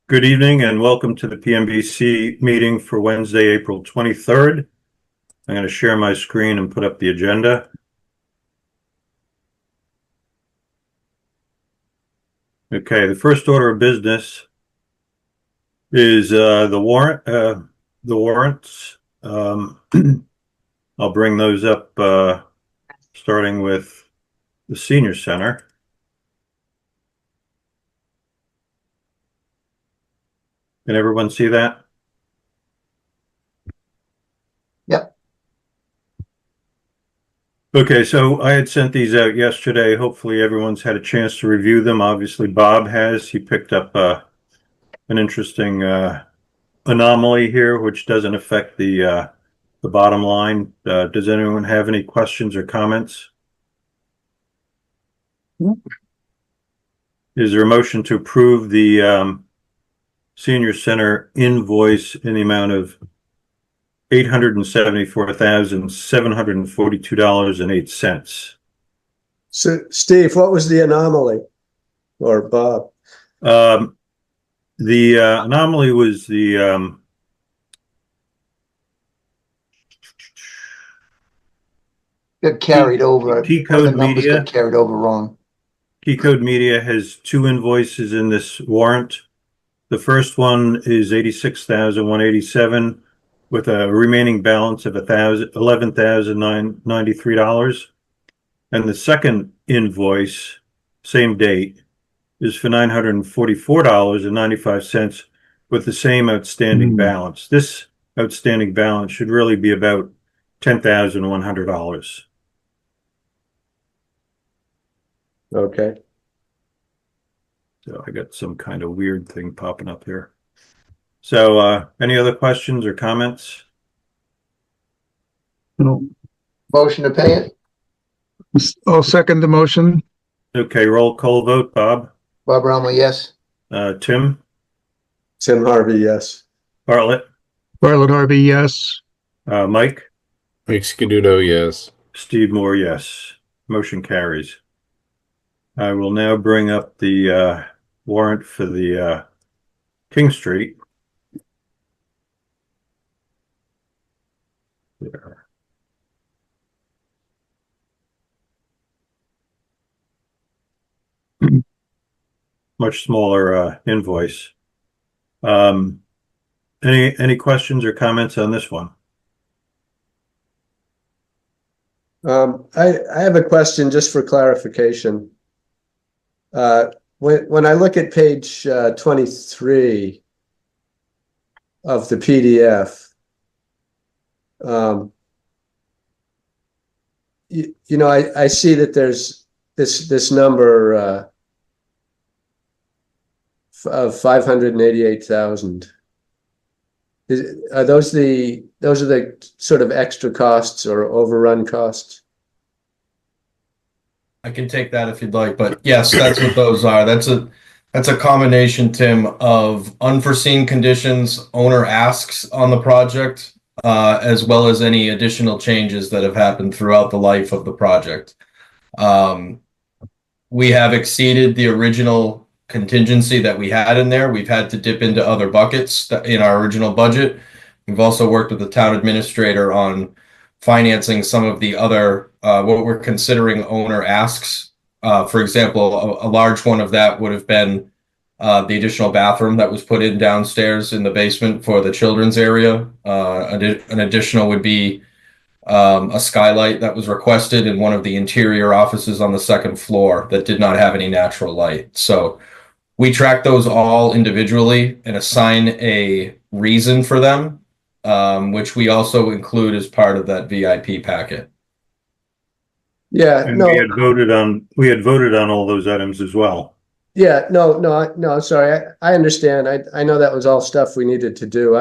Good evening and welcome to the PMBC meeting for Wednesday, April 23rd. I'm going to share my screen and put up the agenda. Okay, the first order of business is the warrants. I'll bring those up starting with the senior center. Can everyone see that? Yep. Okay, so I had sent these out yesterday. Hopefully everyone's had a chance to review them. Obviously Bob has. He picked up an interesting anomaly here, which doesn't affect the bottom line. Does anyone have any questions or comments? Is there a motion to approve the senior center invoice in the amount of $874,742.08? So, Steve, what was the anomaly? Or Bob? The anomaly was the got carried over. T-Code Media. Got carried over wrong. T-Code Media has two invoices in this warrant. The first one is $86,187 with a remaining balance of $11,993. And the second invoice, same date, is for $944.95 with the same outstanding balance. This outstanding balance should really be about $10,100. Okay. So I got some kind of weird thing popping up here. So any other questions or comments? No. Motion to pay it. I'll second the motion. Okay, roll call vote. Bob? Bob Romley, yes. Tim? Tim Harvey, yes. Bartlett? Bartlett Harvey, yes. Mike? Mike Scaduto, yes. Steve Moore, yes. Motion carries. I will now bring up the warrant for the King Street. There. Much smaller invoice. Any questions or comments on this one? I have a question just for clarification. When I look at page 23 of the PDF, I see that there's this number of 588,000. Are those the sort of extra costs or overrun costs? I can take that if you'd like, but yes, that's what those are. That's a combination, Tim, of unforeseen conditions, owner asks on the project, as well as any additional changes that have happened throughout the life of the project. We have exceeded the original contingency that we had in there. We've had to dip into other buckets in our original budget. We've also worked with the town administrator on financing some of the other what we're considering owner asks. For example, a large one of that would have been the additional bathroom that was put in downstairs in the basement for the children's area. An additional would be a skylight that was requested in one of the interior offices on the second floor that did not have any natural light. So we track those all individually and assign a reason for them, which we also include as part of that VIP packet. Yeah, And no, we had voted on all those items as well. yeah, no, sorry. I understand. I know that was all stuff we needed to do.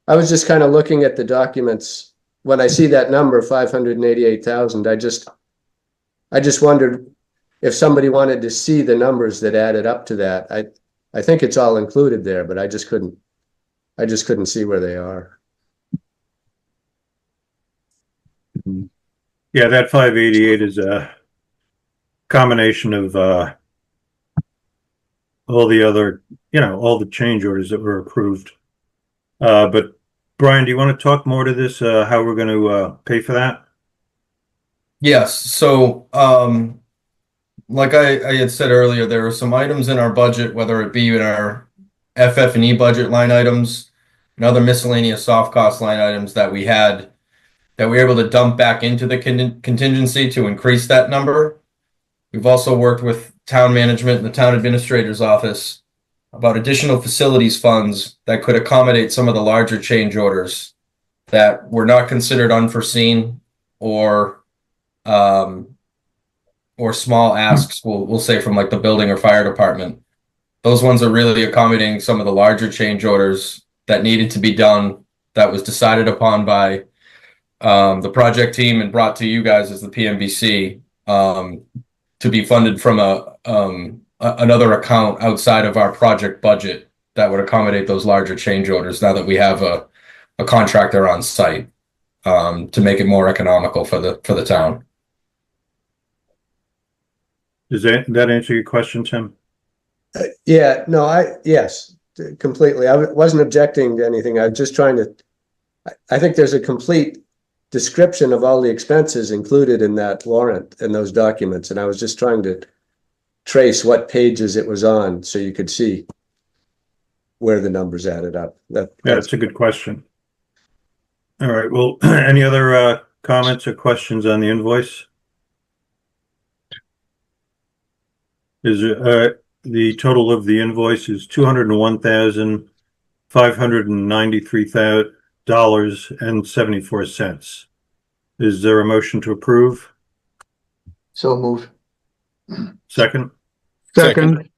I was just kind of looking at the documents. When I see that number, 588,000, I just wondered if somebody wanted to see the numbers that added up to that. I think it's all included there, but I just couldn't see where they are. Yeah, that 588 is a combination of all the other, all the change orders that were approved. But Brian, do you want to talk more to this, how we're going to pay for that? Yes, so like I had said earlier, there were some items in our budget, whether it be in our FF&E budget line items and other miscellaneous soft cost line items that we had that we were able to dump back into the contingency to increase that number. We've also worked with town management and the town administrator's office about additional facilities funds that could accommodate some of the larger change orders that were not considered unforeseen or small asks, we'll say from like the building or fire department. Those ones are really accommodating some of the larger change orders that needed to be done, that was decided upon by the project team and brought to you guys as the PMBC to be funded from another account outside of our project budget that would accommodate those larger change orders now that we have a contractor on site to make it more economical for the town. Does that answer your question, Tim? Yeah, no, yes, completely. I wasn't objecting to anything. I was just trying to, I think there's a complete description of all the expenses included in that warrant and those documents. And I was just trying to trace what pages it was on so you could see where the numbers added up. That's a good question. All right. Well, any other comments or questions on the invoice? Is the total of the invoice is $201,593.74. Is there a motion to approve? So moved. Second? second,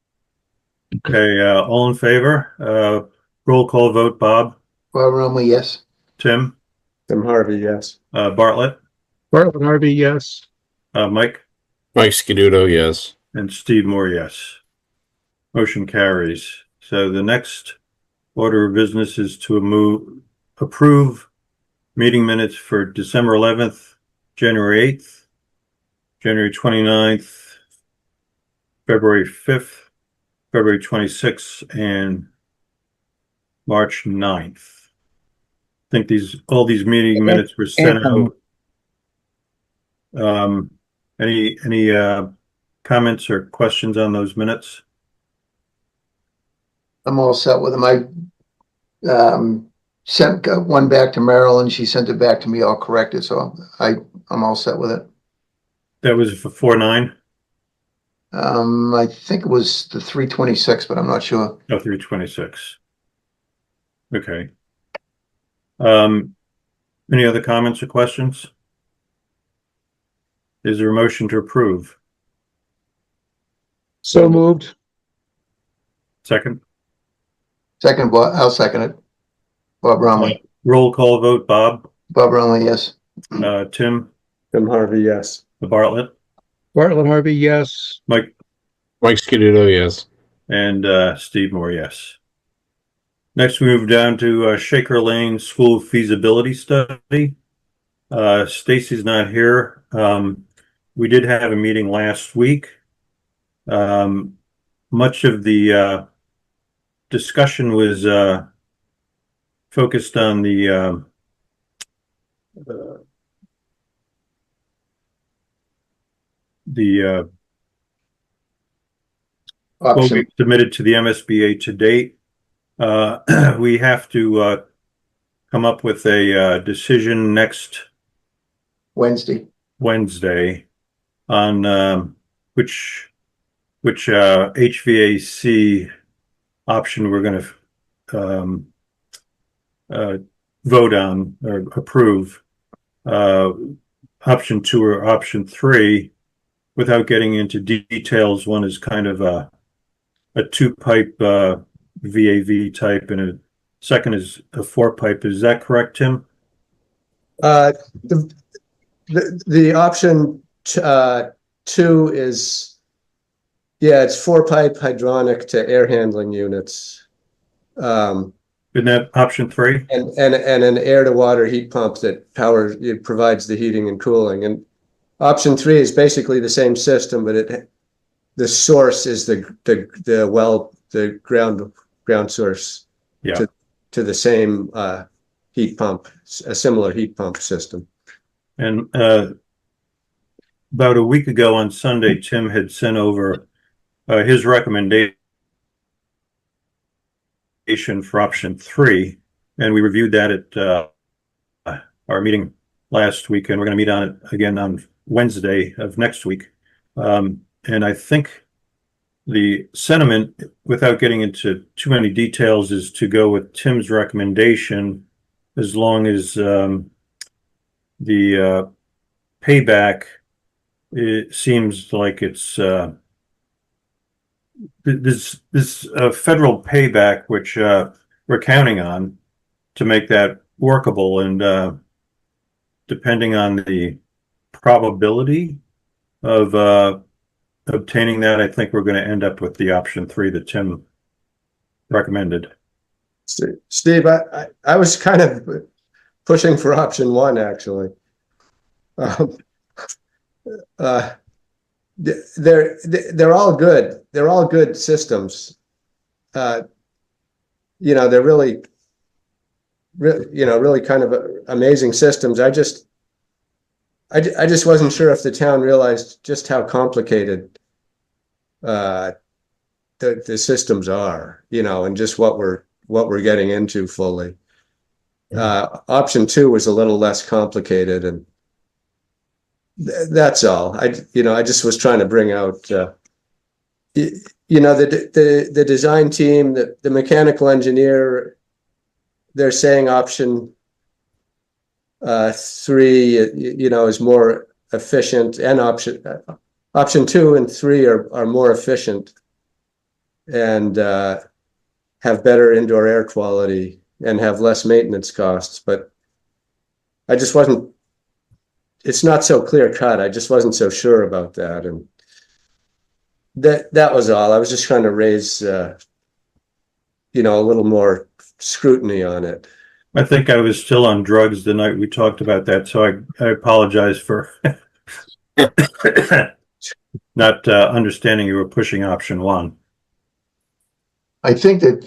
Okay, all in favor? Roll call vote, Bob, Bob Brumley, yes. Tim, Tim Harvey, yes. Bartlett, Bartlett Harvey, yes. Mike, Mike Scaduto, yes. and Steve Moore, yes. Motion carries. So the next order of business is to approve meeting minutes for December 11th, January 8th, January 29th, February 5th, February 26th, and March 9th. I think all these meeting minutes were sent out. Any comments or questions on those minutes? I'm all set with them. I sent one back to Marilyn. She sent it back to me all corrected, so I'm all set with it. That was for 4/9? I think it was the 326, but I'm not sure. Oh, 326. Okay. Any other comments or questions? Is there a motion to approve? So moved. Second? Second, I'll second it. Bob Brumley. Roll call vote, Bob, Bob Brumley, yes. Tim, Tim Harvey, yes. Bartlett, Bartlett Harvey, yes. Mike, Mike Scaduto, yes. and Steve Moore, yes. Next, we move down to Shaker Lane School Feasibility Study. Stacy's not here. We did have a meeting last week. Much of the discussion was focused on the what Option. we submitted to the MSBA to date. We have to come up with a decision next Wednesday. on which HVAC option we're going to vote on or approve, option 2 or option 3. Without getting into details, one is kind of a 2-pipe VAV type, and a second is a 4-pipe. Is that correct, Tim? The option 2 is, yeah, it's 4-pipe hydronic to air handling units. Isn't that option 3? And an air to water heat pump that it provides the heating and cooling. And option 3 is basically the same system, but the source is the well the ground source Yeah. to the same heat pump, a similar heat pump system. And about a week ago on Sunday, Tim had sent over his recommendation for option 3, and we reviewed that at our meeting last week, and we're going to meet on it again on Wednesday of next week. And I think the sentiment, without getting into too many details, is to go with Tim's recommendation as long as the payback, it seems like it's this federal payback, which we're counting on to make that workable, and depending on the probability of obtaining that, I think we're going to end up with the option 3 that Tim recommended. Steve, I was kind of pushing for option 1, actually. They're all good. They're all good systems. You know, they're really kind of amazing systems. I just wasn't sure if the town realized just how complicated the systems are, you know, and just what we're getting into fully. Option 2 was a little less complicated, and that's all. I just was trying to bring out, the design team, the mechanical engineer, they're saying option 3, is more efficient, and option 2 and 3 are more efficient and have better indoor air quality and have less maintenance costs. But I just wasn't, it's not so clear cut. I just wasn't so sure about that. And that was all. I was just trying to raise, a little more scrutiny on it. I think I was still on drugs the night we talked about that, so I apologize for not understanding you were pushing option 1. I think that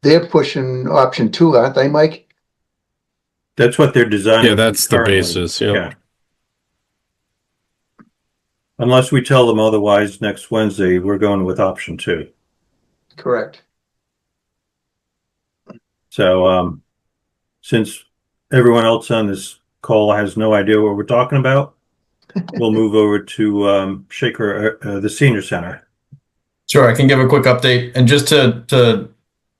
they're pushing option 2, aren't they, Mike? That's what they're designing. Yeah, that's the currently. basis. Yeah. Unless we tell them otherwise next Wednesday, we're going with option 2. Correct. So, since everyone else on this call has no idea what we're talking about, we'll move over to Shaker, the senior center. Sure, I can give a quick update. And just to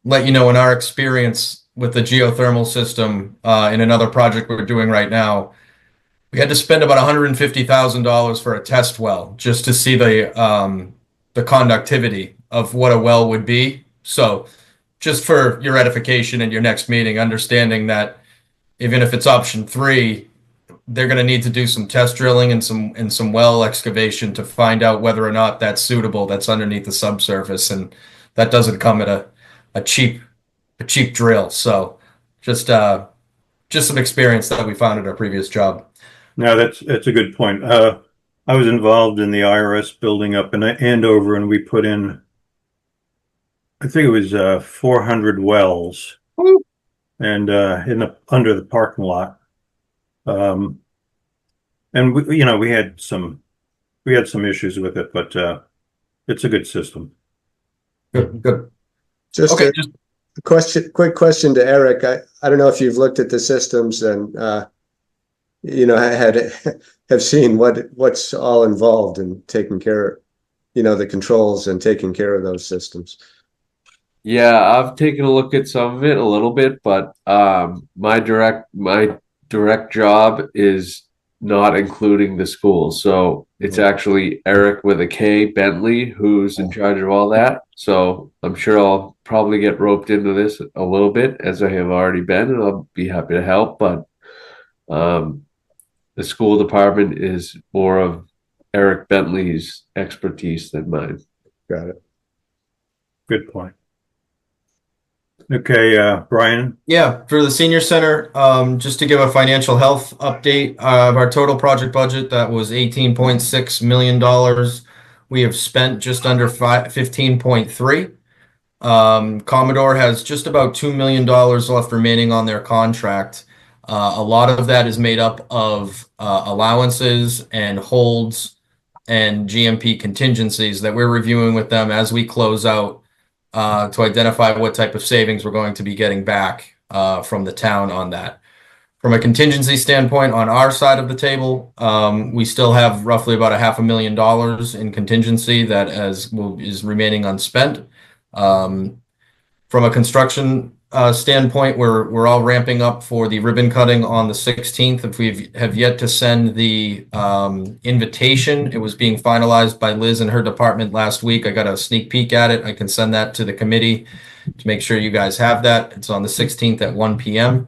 let you know, in our experience with the geothermal system in another project we're doing right now, we had to spend about $150,000 for a test well just to see the conductivity of what a well would be. So just for your edification in your next meeting, understanding that even if it's option 3, they're going to need to do some test drilling and some well excavation to find out whether or not that's suitable, that's underneath the subsurface, and that doesn't come at a cheap drill. So just some experience that we found at our previous job. Now that's a good point. I was involved in the IRS building up in Andover, and we put in, I think it was 400 wells, and under the parking lot. And we had some issues with it, but it's a good system. Good. Just Okay. quick question to Eric. I don't know if you've looked at the systems and have seen what's all involved in taking care of, the controls and taking care of those systems. Yeah, I've taken a look at some of it a little bit, but my direct job is not including the school. So it's actually Eric with a K, Bentley, who's in charge of all that. So I'm sure I'll probably get roped into this a little bit, as I have already been, and I'll be happy to help. But the school department is more of Eric Bentley's expertise than mine. Got it. Good point. Okay, Brian. Yeah, for the senior center, just to give a financial health update, our total project budget, that was $18.6 million. We have spent just under 15.3. Commodore has just about $2 million left remaining on their contract. A lot of that is made up of allowances and holds and GMP contingencies that we're reviewing with them as we close out to identify what type of savings we're going to be getting back from the town on that. From a contingency standpoint, on our side of the table, we still have roughly about $500,000 in contingency that is remaining unspent. From a construction standpoint, we're all ramping up for the ribbon cutting on the 16th. If we have yet to send the invitation, it was being finalized by Liz and her department last week. I got a sneak peek at it. I can send that to the committee to make sure you guys have that. It's on the 16th at 1 p.m.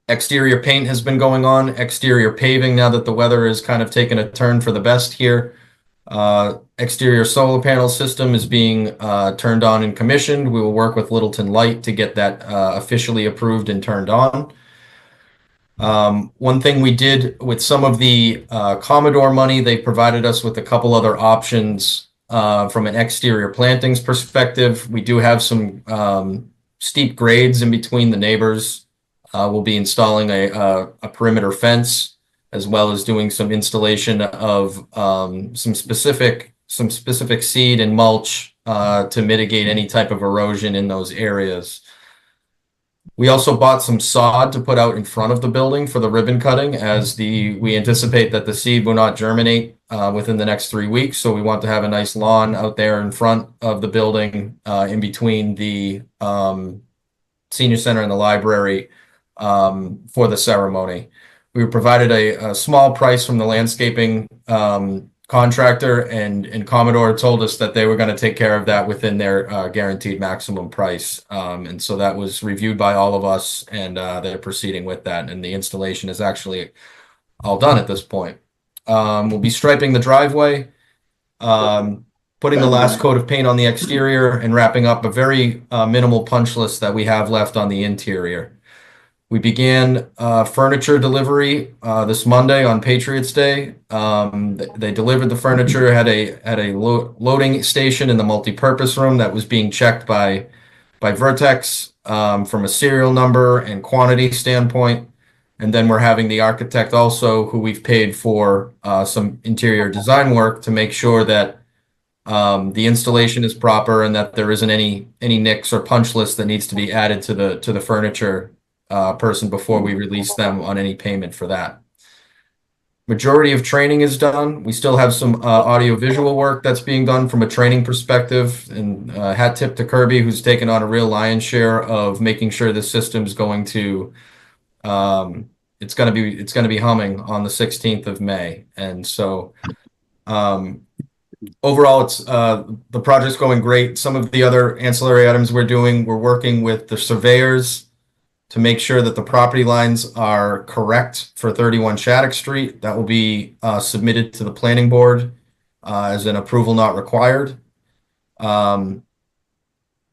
Exterior paint has been going on, exterior paving now that the weather has kind of taken a turn for the best here. Exterior solar panel system is being turned on and commissioned. We will work with Littleton Light to get that officially approved and turned on. One thing we did with some of the Commodore money, they provided us with a couple other options from an exterior plantings perspective. We do have some steep grades in between the neighbors. We'll be installing a perimeter fence, as well as doing some installation of some specific seed and mulch to mitigate any type of erosion in those areas. We also bought some sod to put out in front of the building for the ribbon cutting, as we anticipate that the seed will not germinate within the next 3 weeks. So we want to have a nice lawn out there in front of the building, in between the senior center and the library, for the ceremony. We were provided a small price from the landscaping contractor, and Commodore told us that they were going to take care of that within their guaranteed maximum price. And so that was reviewed by all of us, and they're proceeding with that. And the installation is actually all done at this point. We'll be striping the driveway, putting the last coat of paint on the exterior, and wrapping up a very minimal punch list that we have left on the interior. We began furniture delivery this Monday on Patriots Day. They delivered the furniture, had a loading station in the multi-purpose room that was being checked by Vertex from a serial number and quantity standpoint. And then we're having the architect also, who we've paid for some interior design work, to make sure that the installation is proper and that there isn't any nicks or punch list that needs to be added to the furniture person before we release them on any payment for that. Majority of training is done. We still have some audio visual work that's being done from a training perspective, and hat tip to Kirby, who's taken on a real lion's share of making sure the system's going to it's going to be humming on the 16th of May. And so overall, it's the project's going great. Some of the other ancillary items we're working with the surveyors to make sure that the property lines are correct for 31 Shattuck Street. That will be submitted to the planning board as an approval not required. And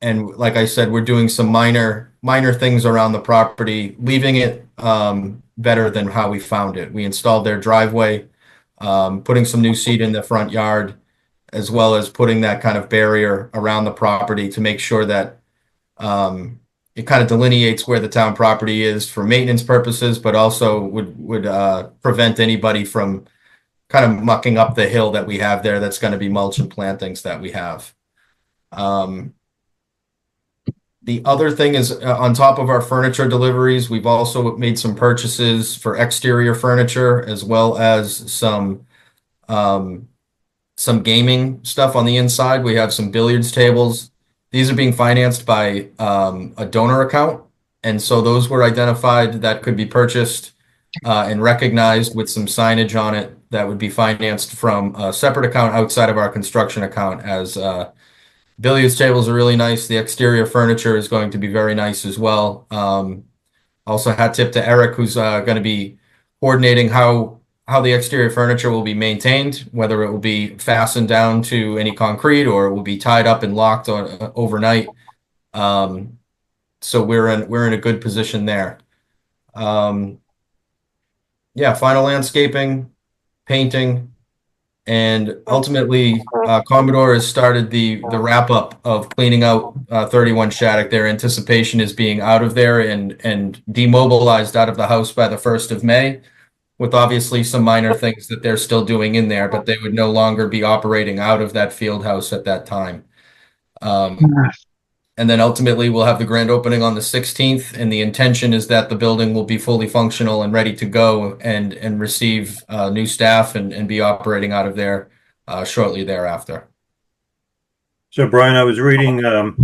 like I said, we're doing some minor things around the property, leaving it better than how we found it. We installed their driveway, putting some new seed in the front yard, as well as putting that kind of barrier around the property to make sure that it kind of delineates where the town property is for maintenance purposes, but also would prevent anybody from kind of mucking up the hill that we have there. That's going to be mulch and plantings that we have. The other thing is, on top of our furniture deliveries, we've also made some purchases for exterior furniture, as well as some gaming stuff on the inside. We have some billiards tables. These are being financed by a donor account. And so those were identified that could be purchased and recognized with some signage on it that would be financed from a separate account outside of our construction account, as billiards tables are really nice. The exterior furniture is going to be very nice as well. Also hat tip to Eric, who's going to be coordinating how the exterior furniture will be maintained, whether it will be fastened down to any concrete or it will be tied up and locked overnight. So we're in a good position there. Yeah, final landscaping, painting, And ultimately, Commodore has started the wrap up of cleaning out 31 Shattuck. Their anticipation is being out of there and demobilized out of the house by the 1st of May, with obviously some minor things that they're still doing in there, but they would no longer be operating out of that field house at that time. And then ultimately, we'll have the grand opening on the 16th, and the intention is that the building will be fully functional and ready to go and receive new staff and be operating out of there shortly thereafter. So Brian, I was reading the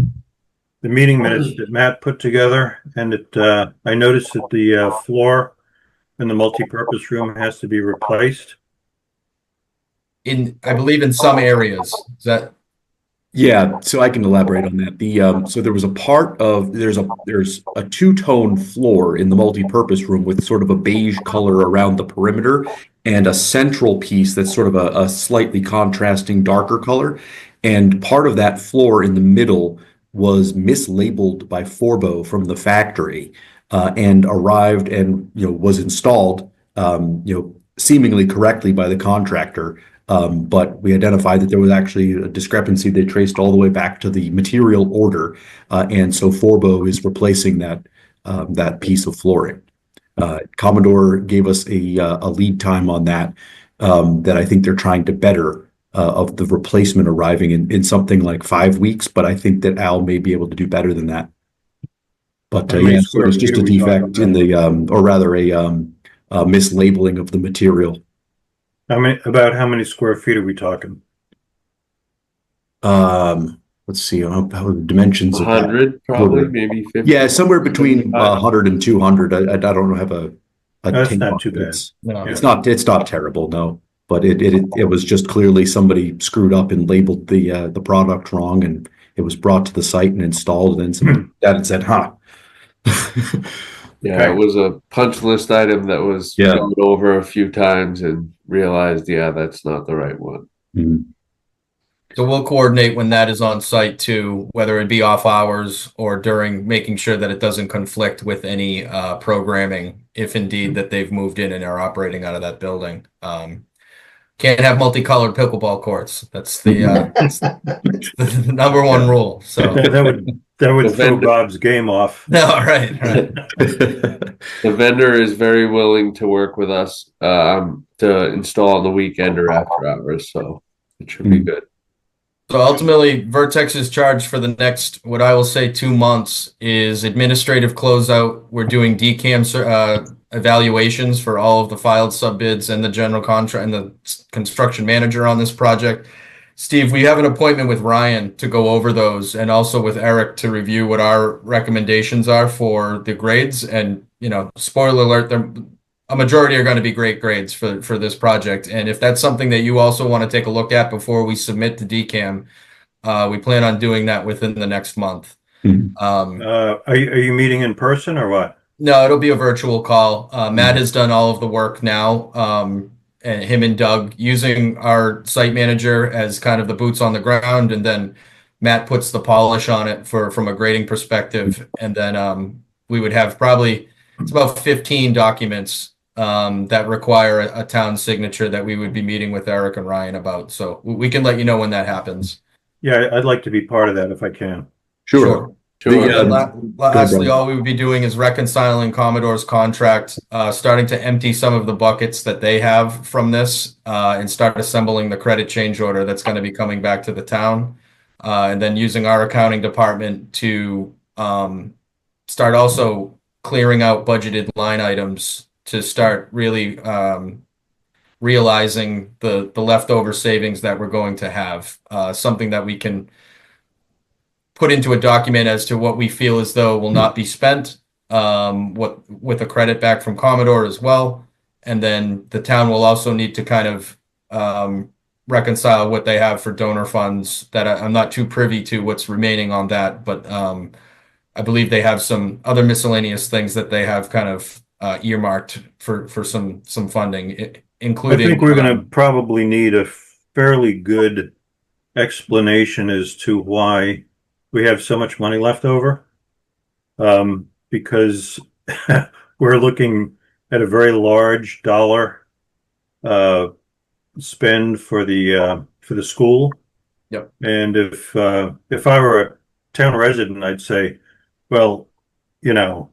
meeting minutes that Matt put together, and I noticed that the floor in the multi-purpose room has to be replaced. I believe in some areas. Is that Yeah, so I can elaborate on that. So there was a part of there's a two-tone floor in the multi-purpose room with sort of a beige color around the perimeter and a central piece that's sort of a slightly contrasting darker color. And part of that floor in the middle was mislabeled by Forbo from the factory, and arrived and was installed seemingly correctly by the contractor. But we identified that there was actually a discrepancy. They traced all the way back to the material order, and so Forbo is replacing that piece of flooring. Commodore gave us a lead time on that that I think they're trying to better, of the replacement arriving in something like 5 weeks. But I think that Al may be able to do better than that. But How many yeah, so square there's feet just are a we talking defect in the, or rather a mislabeling of the material. About how many square feet are we talking? Let's see how the dimensions of that. 100 probably, maybe 50. Yeah, somewhere between 100 and 200. I don't have a That's take not on too it. bad. no? It's not terrible, no. But it was just clearly somebody screwed up and labeled the product wrong, and it was brought to the site and installed, and then somebody dad and said, "Huh." Yeah, Okay. it was a punch list item that was Yeah. gone over a few times and realized, yeah, that's not the right one. Mhm. So we'll coordinate when that is on site too, whether it be off hours or during, making sure that it doesn't conflict with any programming, if indeed that they've moved in and are operating out of that building. Can't have multicolored pickleball courts. That's the number one rule. So That would The throw vendor- Bob's game off. no, right. The vendor is very willing to work with us to install on the weekend or after hours, so it should be good. So ultimately, Vertex is charged for the next, what I will say, 2 months is administrative closeout. We're doing DCAM evaluations for all of the filed subbids and the general contract and the construction manager on this project. Steve, we have an appointment with Ryan to go over those, and also with Eric to review what our recommendations are for the grades. And, spoiler alert, a majority are going to be great grades for this project. And if that's something that you also want to take a look at before we submit to DCAM, we plan on doing that within the next month. Mhm. Are you meeting in person or what? No, it'll be a virtual call. Matt has done all of the work now, and him and Doug, using our site manager as kind of the boots on the ground, and then Matt puts the polish on it from a grading perspective. And then we would have probably, it's about 15 documents that require a town signature that we would be meeting with Eric and Ryan about. So we can let you know when that happens. Yeah, I'd like to be part of that if I can. Sure. And then Brian. lastly, all we would be doing is reconciling Commodore's contract, starting to empty some of the buckets that they have from this, and start assembling the credit change order that's going to be coming back to the town. And then using our accounting department to start also clearing out budgeted line items to start really realizing the leftover savings that we're going to have, something that we can put into a document as to what we feel as though will not be spent, what with a credit back from Commodore as well. And then the town will also need to kind of reconcile what they have for donor funds that I'm not too privy to what's remaining on that, but I believe they have some other miscellaneous things that they have kind of earmarked for some funding, including. I think we're going to probably need a fairly good explanation as to why we have so much money left over, because we're looking at a very large dollar spend for the school. Yep. And if I were a town resident, I'd say, well, you know,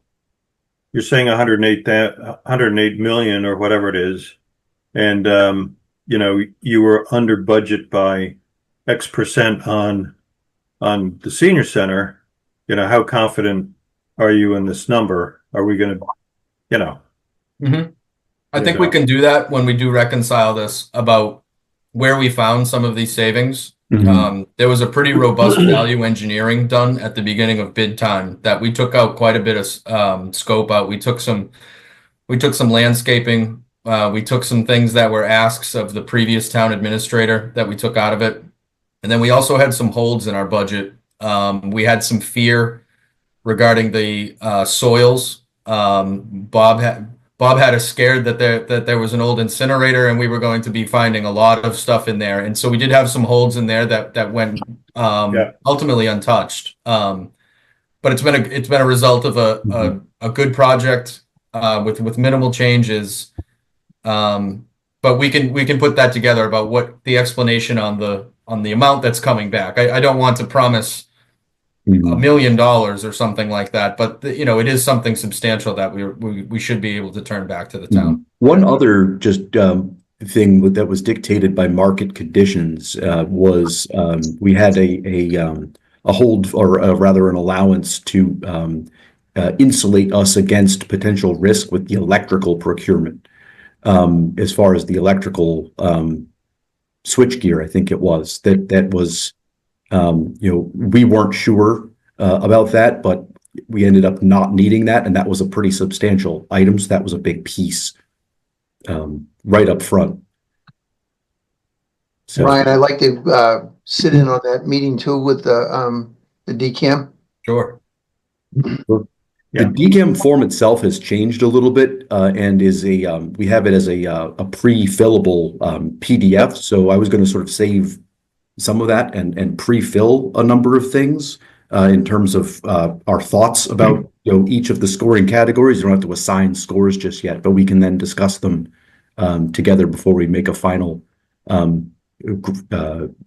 you're saying 108 million or whatever it is, and you know, you were under budget by X% on the senior center. You know, how confident are you in this number? Are we going to, you know? I think we can do that when we do reconcile this about where we found some of these savings. There was a pretty robust value engineering done at the beginning of bid time that we took out quite a bit of scope out. We took some landscaping. We took some things that were asks of the previous town administrator that we took out of it. And then we also had some holds in our budget. We had some fear regarding the soils. Bob had us scared that there was an old incinerator and we were going to be finding a lot of stuff in there. And so we did have some holds in there that went ultimately untouched. But it's been a result of a good project with minimal changes. But we can put that together about what the explanation on the amount that's coming back. I don't want to promise $1 million or something like that, but you know, it is something substantial that we should be able to turn back to the town. One other just thing that was dictated by market conditions was we had a hold, or rather an allowance to insulate us against potential risk with the electrical procurement. As far as the electrical switchgear, I think it was that was. You know, we weren't sure about that, but we ended up not needing that, and that was a pretty substantial item. So that was a big piece right up front. So, Ryan, I'd like to sit in on that meeting too with the DCAM. Sure. the DCAM form itself has changed a little bit and is we have it as a pre-fillable PDF. So I was going to sort of save some of that and pre-fill a number of things in terms of our thoughts about each of the scoring categories. You don't have to assign scores just yet, but we can then discuss them together before we make a final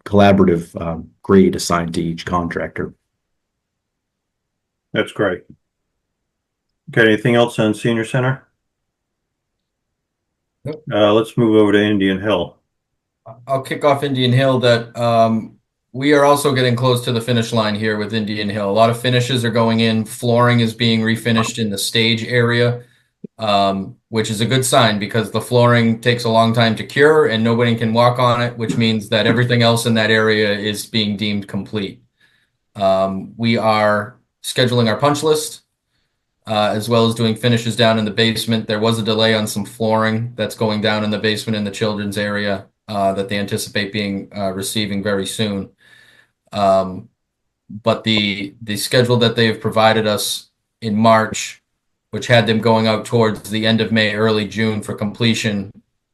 collaborative grade assigned to each contractor. That's great. Okay, anything else on Senior Center? Nope. Let's move over to Indian Hill. I'll kick off Indian Hill that we are also getting close to the finish line here with Indian Hill. A lot of finishes are going in. Flooring is being refinished in the stage area, which is a good sign because the flooring takes a long time to cure and nobody can walk on it, which means that everything else in that area is being deemed complete. We are scheduling our punch list as well as doing finishes down in the basement. There was a delay on some flooring that's going down in the basement in the children's area that they anticipate being receiving very soon. But the schedule that they have provided us in March, which had them going out towards the end of May, early June for completion,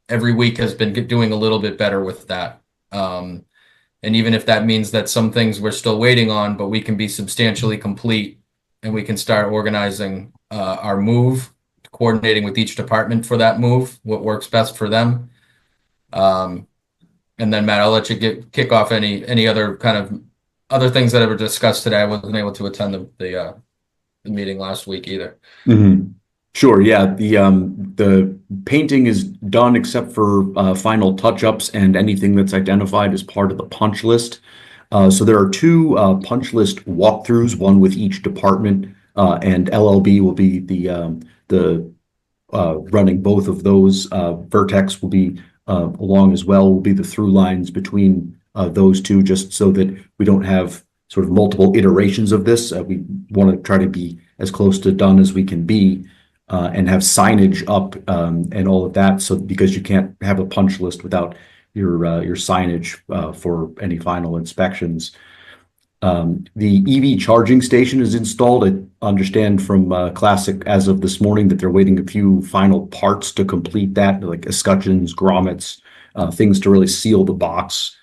every week has been doing a little bit better with that. And even if that means that some things we're still waiting on, but we can be substantially complete and we can start organizing our move, coordinating with each department for that move, what works best for them. And then Matt, I'll let you kick off any other kind of other things that were discussed today. I wasn't able to attend the meeting last week either. Sure. Yeah. The painting is done except for final touch-ups and anything that's identified as part of the punch list. So there are two punch list walkthroughs, one with each department, and LLB will be the running both of those. Vertex will be along as well, will be the through lines between those two, just so that we don't have sort of multiple iterations of this. We want to try to be as close to done as we can be and have signage up and all of that. So because you can't have a punch list without your signage for any final inspections. The EV charging station is installed. I understand from Classic as of this morning that they're waiting a few final parts to complete that, like escutcheons, grommets, things to really seal the box.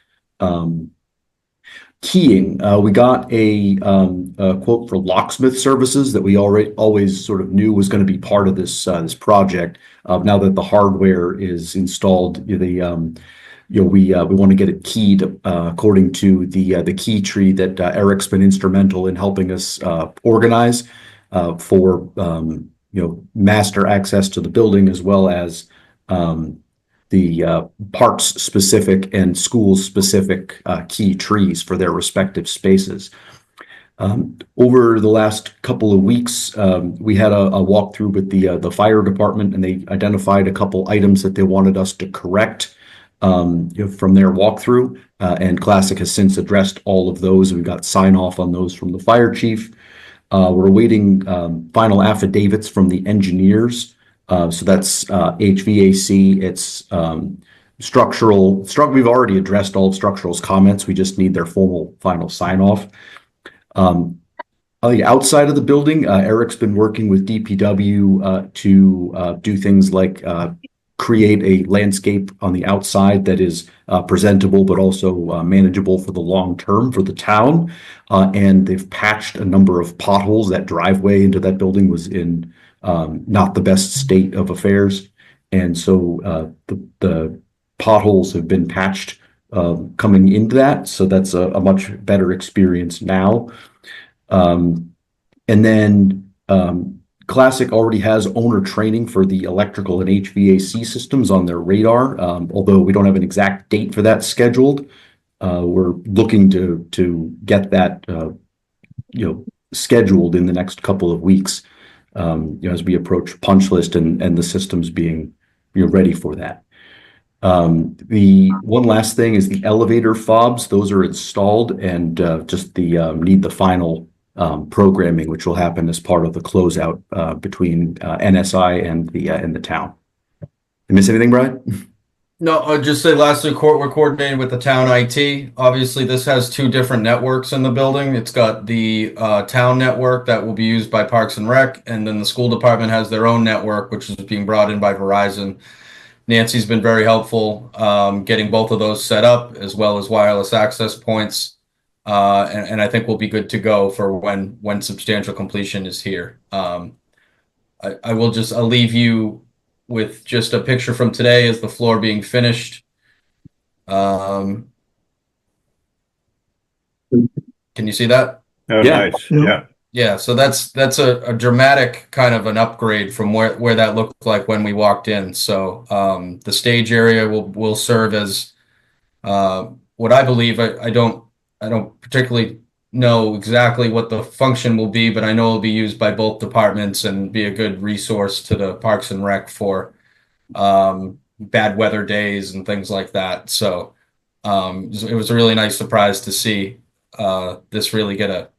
Keying, we got a quote for locksmith services that we always sort of knew was going to be part of this this project. Now that the hardware is installed, we want to get it keyed according to the key tree that Eric's been instrumental in helping us organize for master access to the building, as well as the parks specific and school specific key trees for their respective spaces. Over the last couple of weeks, we had a walkthrough with the fire department, and they identified a couple items that they wanted us to correct from their walkthrough. And Classic has since addressed all of those. We got sign off on those from the fire chief. We're awaiting final affidavits from the engineers. So that's HVAC. It's structural. We've already addressed all of structural's comments. We just need their formal final sign off. On the outside of the building, Eric's been working with DPW to do things like create a landscape on the outside that is presentable but also manageable for the long term for the town. And they've patched a number of potholes. That driveway into that building was in not the best state of affairs. And so the potholes have been patched coming into that. So that's a much better experience now. And then Classic already has owner training for the electrical and HVAC systems on their radar. Although we don't have an exact date for that scheduled, we're looking to get that scheduled in the next couple of weeks as we approach punch list and the systems being ready for that. The one last thing is the elevator fobs. Those are installed, and just need the final programming, which will happen as part of the closeout between NSI and the town. Did I miss anything, Brian? No, I'll just say lastly, we're coordinating with the town IT. Obviously, this has two different networks in the building. It's got the town network that will be used by Parks and Rec, and then the school department has their own network, which is being brought in by Verizon. Nancy's been very helpful getting both of those set up, as well as wireless access points. And I think we'll be good to go for when substantial completion is here. I'll leave you with just a picture from today as the floor being finished. Can you see that? Oh, Yeah. nice. Yeah. Yeah, so that's a dramatic kind of an upgrade from where that looked like when we walked in. So the stage area will serve as what I believe. I don't particularly know exactly what the function will be, but I know it'll be used by both departments and be a good resource to the Parks and Rec for bad weather days and things like that. So it was a really nice surprise to see this really get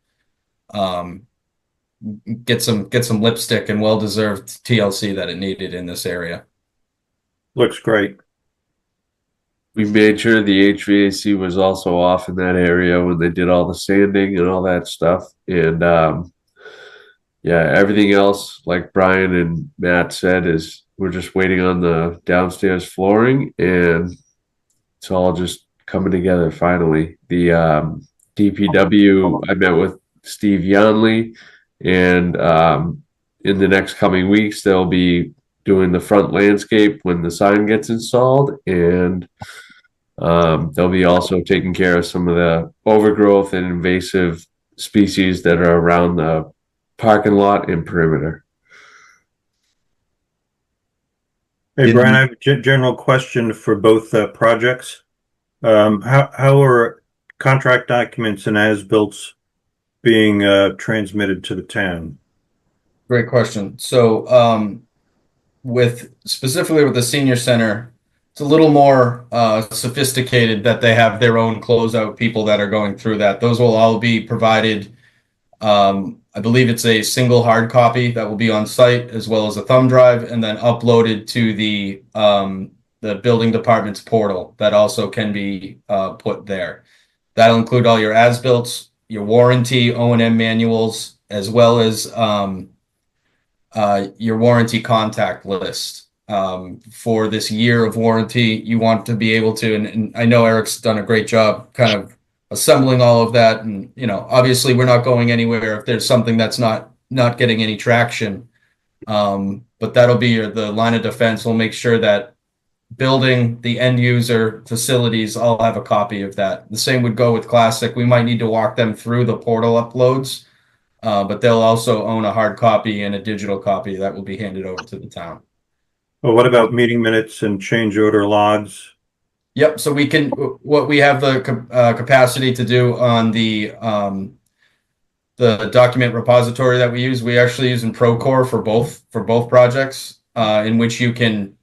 some lipstick and well-deserved TLC that it needed in this area. Looks great. We made sure the HVAC was also off in that area when they did all the sanding and all that stuff. And yeah, everything else, like Brian and Matt said, is we're just waiting on the downstairs flooring, and it's all just coming together finally. The DPW, I met with Steve Yanley, and in the next coming weeks, they'll be doing the front landscape when the sign gets installed, and they'll be also taking care of some of the overgrowth and invasive species that are around the parking lot and perimeter. Hey, Brian, I have a general question for both projects. How are contract documents and as-built being transmitted to the town? Great question. So specifically with the senior center, it's a little more sophisticated that they have their own closeout people that are going through that. Those will all be provided. I believe it's a single hard copy that will be on site, as well as a thumb drive, and then uploaded to the building department's portal that also can be put there. That'll include all your as-built, your warranty, O&M manuals, as well as your warranty contact list. For this year of warranty, you want to be able to, and I know Eric's done a great job kind of assembling all of that. And, obviously we're not going anywhere if there's something that's not getting any traction. But that'll be the line of defense. We'll make sure that building, the end user, facilities all have a copy of that. The same would go with Classic. We might need to walk them through the portal uploads, but they'll also own a hard copy and a digital copy that will be handed over to the town. Well, what about meeting minutes and change order logs? Yep. So we can, what we have the capacity to do on the document repository that we use, we actually use in Procore for both projects, in which you can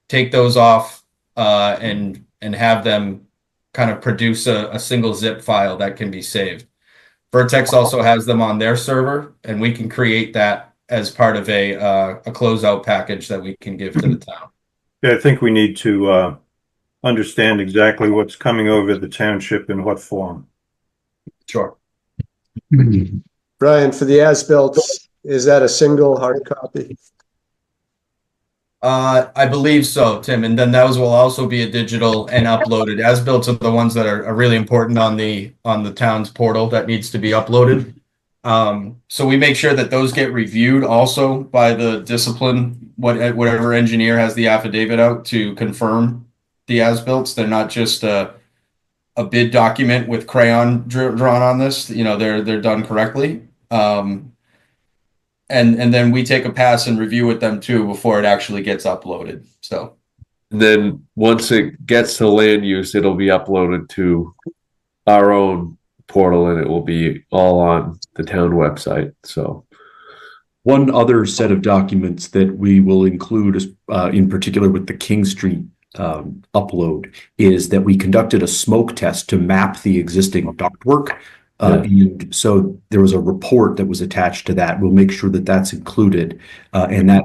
take those off and have them kind of produce a single zip file that can be saved. Vertex also has them on their server, and we can create that as part of a closeout package that we can give to the town. Yeah, I think we need to understand exactly what's coming over the township in what form. Sure. Brian, for the as-built, is that a single hard copy? I believe so, Tim. And then those will also be a digital and uploaded. As-built are the ones that are really important on the town's portal that needs to be uploaded. So we make sure that those get reviewed also by the discipline, whatever engineer has the affidavit out to confirm the as-built. They're not just a bid document with crayon drawn on this. You know, they're done correctly. And then we take a pass and review with them too before it actually gets uploaded. So, And then once it gets to land use, it'll be uploaded to our own portal and it will be all on the town website. So One other set of documents that we will include, in particular with the King Street upload, is that we conducted a smoke test to map the existing ductwork. And so there was a report that was attached to that. We'll make sure that that's included, and that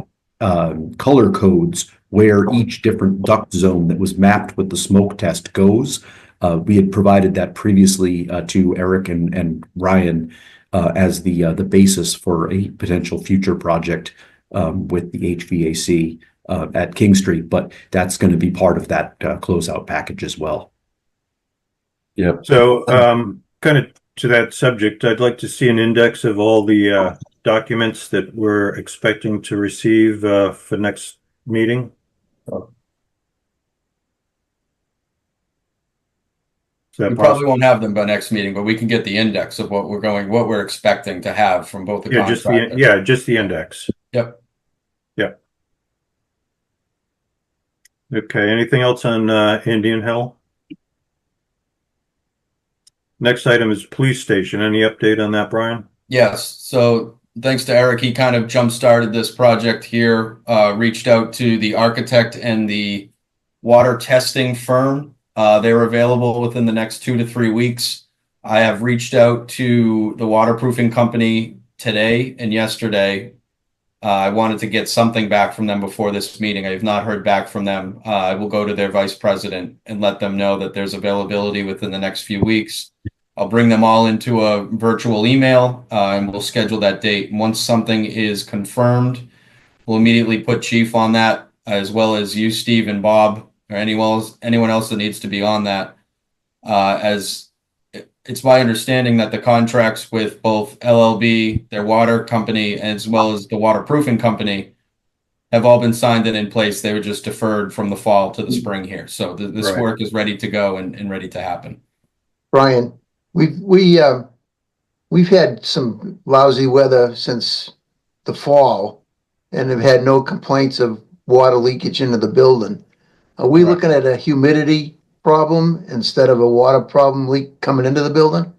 color codes where each different duct zone that was mapped with the smoke test goes. We had provided that previously to Eric and Ryan as the basis for a potential future project with the HVAC at King Street, but that's going to be part of that closeout package as well. Yep. So, kind of to that subject, I'd like to see an index of all the documents that we're expecting to receive for next meeting. Is that we possible? probably won't have them by next meeting, but we can get the index of what we're expecting to have from both the Yeah, contractors. just the index. Yep. Yep. Okay, anything else on Indian Hill? Next item is police station. Any update on that, Brian? Yes. So thanks to Eric, he kind of jump-started this project here, reached out to the architect and the water testing firm. They were available within the next 2 to 3 weeks. I have reached out to the waterproofing company today and yesterday. I wanted to get something back from them before this meeting. I have not heard back from them. I will go to their vice president and let them know that there's availability within the next few weeks. I'll bring them all into a virtual email and we'll schedule that date. Once something is confirmed, we'll immediately put Chief on that, as well as you, Steve, and Bob, or anyone else that needs to be on that. As it's my understanding that the contracts with both LLB, their water company, as well as the waterproofing company have all been signed and in place. They were just deferred from the fall to the spring here. So this Right. work is ready to go and ready to happen. Brian, we've had some lousy weather since the fall and have had no complaints of water leakage into the building. Are we Right. looking at a humidity problem instead of a water problem leak coming into the building?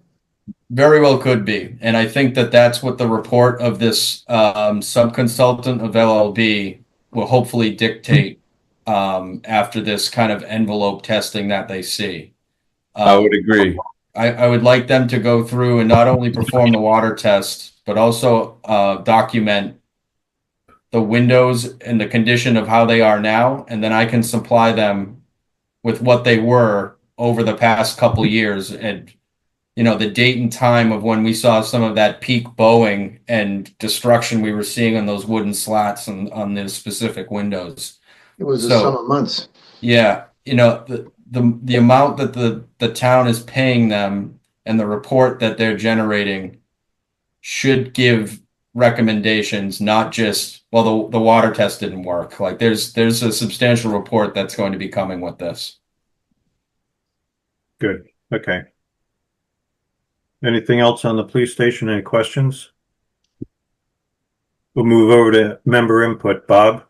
Very well could be. And I think that that's what the report of this sub-consultant of LLB will hopefully dictate after this kind of envelope testing that they see. I would agree. I would like them to go through and not only perform the water test, but also document the windows and the condition of how they are now. And then I can supply them with what they were over the past couple years, and you know, the date and time of when we saw some of that peak bowing and destruction we were seeing on those wooden slats and on those specific windows. It was the So- summer months. Yeah, you know, the amount that the town is paying them and the report that they're generating should give recommendations, not just, well, the water test didn't work. Like there's a substantial report that's going to be coming with this. Good. Okay. Anything else on the police station? Any questions? We'll move over to member input. Bob,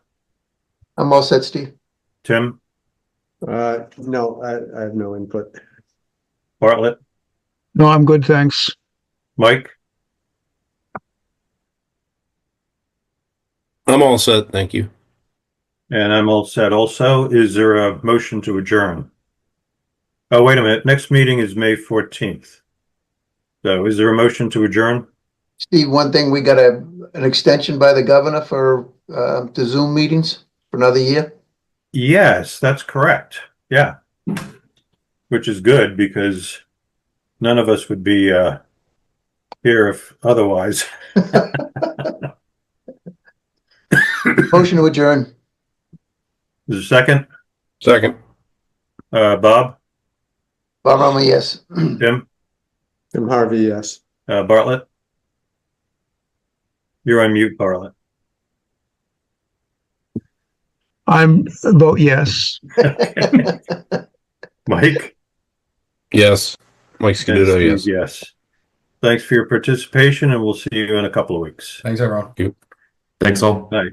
I'm all set, Steve. Tim, No, I have no input. Bartlett, No, I'm good, thanks. Mike, I'm all set. Thank you. and I'm all set also. Is there a motion to adjourn? Oh, wait a minute. Next meeting is May 14th. So is there a motion to adjourn? Steve, one thing, we got an extension by the governor for the Zoom meetings for another year. Yes, that's correct. Yeah. Which is good because none of us would be here if otherwise. Motion to adjourn. Is there a second? Second. Bob, Bob Army, yes. Tim, Tim Harvey, yes. Bartlett? You're on mute, Bartlett. I'm vote yes. Mike? Yes. Mike And Scaduto, Steve, yes. yes. Thanks for your participation, and we'll see you in a couple of weeks. Thanks, everyone. Thanks all. Bye.